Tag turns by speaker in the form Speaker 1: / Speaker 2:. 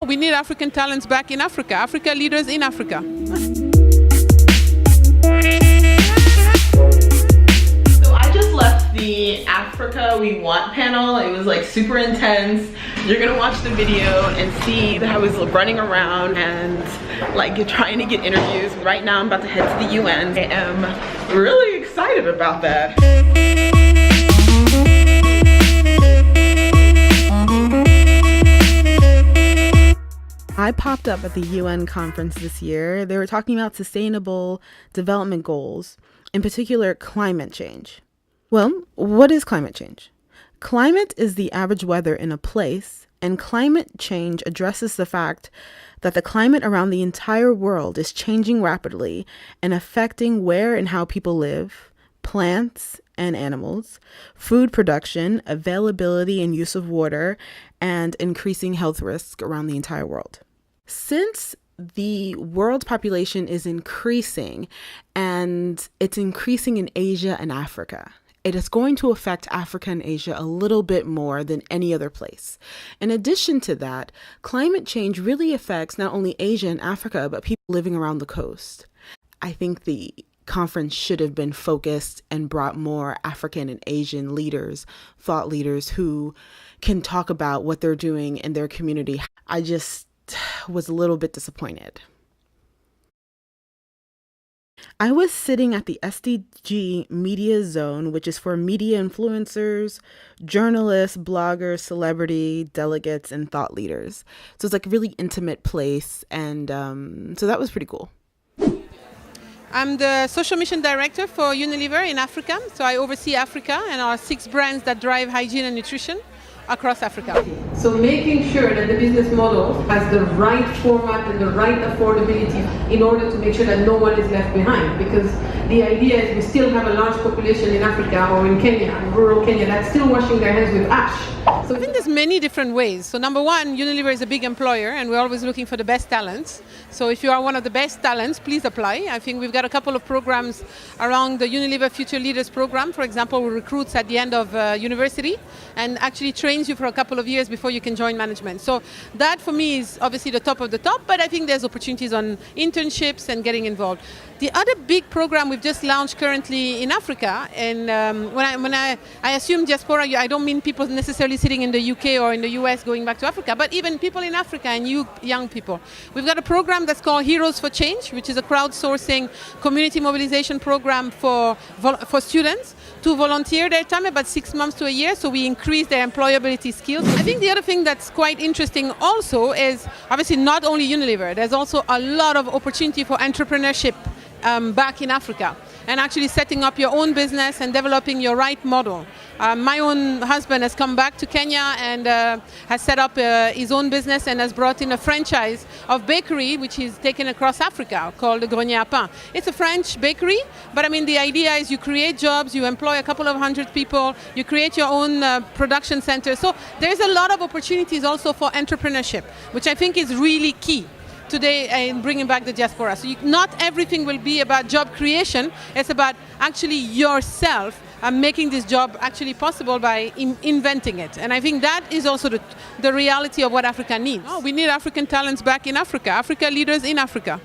Speaker 1: We need African talents back in Africa, Africa leaders in Africa.
Speaker 2: So I just left the Africa We Want panel. It was like super intense. You're gonna watch the video and see that I was running around and like trying to get interviews. Right now I'm about to head to the UN. I am really excited about that.
Speaker 3: I popped up at the UN conference this year. They were talking about sustainable development goals, in particular climate change. Well, what is climate change? Climate is the average weather in a place, and climate change addresses the fact that the climate around the entire world is changing rapidly and affecting where and how people live, plants and animals, food production, availability and use of water, and increasing health risks around the entire world. Since the world population is increasing, and it's increasing in Asia and Africa, it is going to affect Africa and Asia a little bit more than any other place. In addition to that, climate change really affects not only Asia and Africa, but people living around the coast. I think the conference should have been focused and brought more African and Asian leaders, thought leaders who can talk about what they're doing in their community. I just was a little bit disappointed. I was sitting at the SDG Media Zone, which is for media influencers, journalists, bloggers, celebrity, delegates, and thought leaders. So it's like a really intimate place, and so that was pretty cool.
Speaker 1: I'm the social mission director for Unilever in Africa. So I oversee Africa and our 6 brands that drive hygiene and nutrition across Africa.
Speaker 4: So making sure that the business model has the right format and the right affordability in order to make sure that no one is left behind. Because the idea is we still have a large population in Africa or in Kenya, in rural Kenya, that's still washing their hands with ash.
Speaker 1: So I think there's many different ways. So number one, Unilever is a big employer and we're always looking for the best talents. So if you are one of the best talents, please apply. I think we've got a couple of programs around the Unilever Future Leaders program. For example, we recruit at the end of university and actually trains you for a couple of years before you can join management. So that for me is obviously the top of the top, but I think there's opportunities on internships and getting involved. The other big program we've just launched currently in Africa, and when I assume diaspora, I don't mean people necessarily sitting in the UK or in the US going back to Africa, but even people in Africa and young people. We've got a program that's called Heroes for Change, which is a crowdsourcing community mobilization program for students to volunteer their time, about 6 months to a year, so we increase their employability skills. I think the other thing that's quite interesting also is obviously not only Unilever, there's also a lot of opportunity for entrepreneurship back in Africa, and actually setting up your own business and developing your right model. My own husband has come back to Kenya and has set up his own business and has brought in a franchise of bakery which is taken across Africa called the Grenier à Pain. It's a French bakery, but I mean the idea is you create jobs, you employ a couple of hundred people, you create your own production center. So there's a lot of opportunities also for entrepreneurship, which I think is really key today in bringing back the diaspora. So not everything will be about job creation, it's about actually yourself making this job actually possible by inventing it. And I think that is also the reality of what Africa needs. We need African talents back in Africa, Africa leaders in Africa.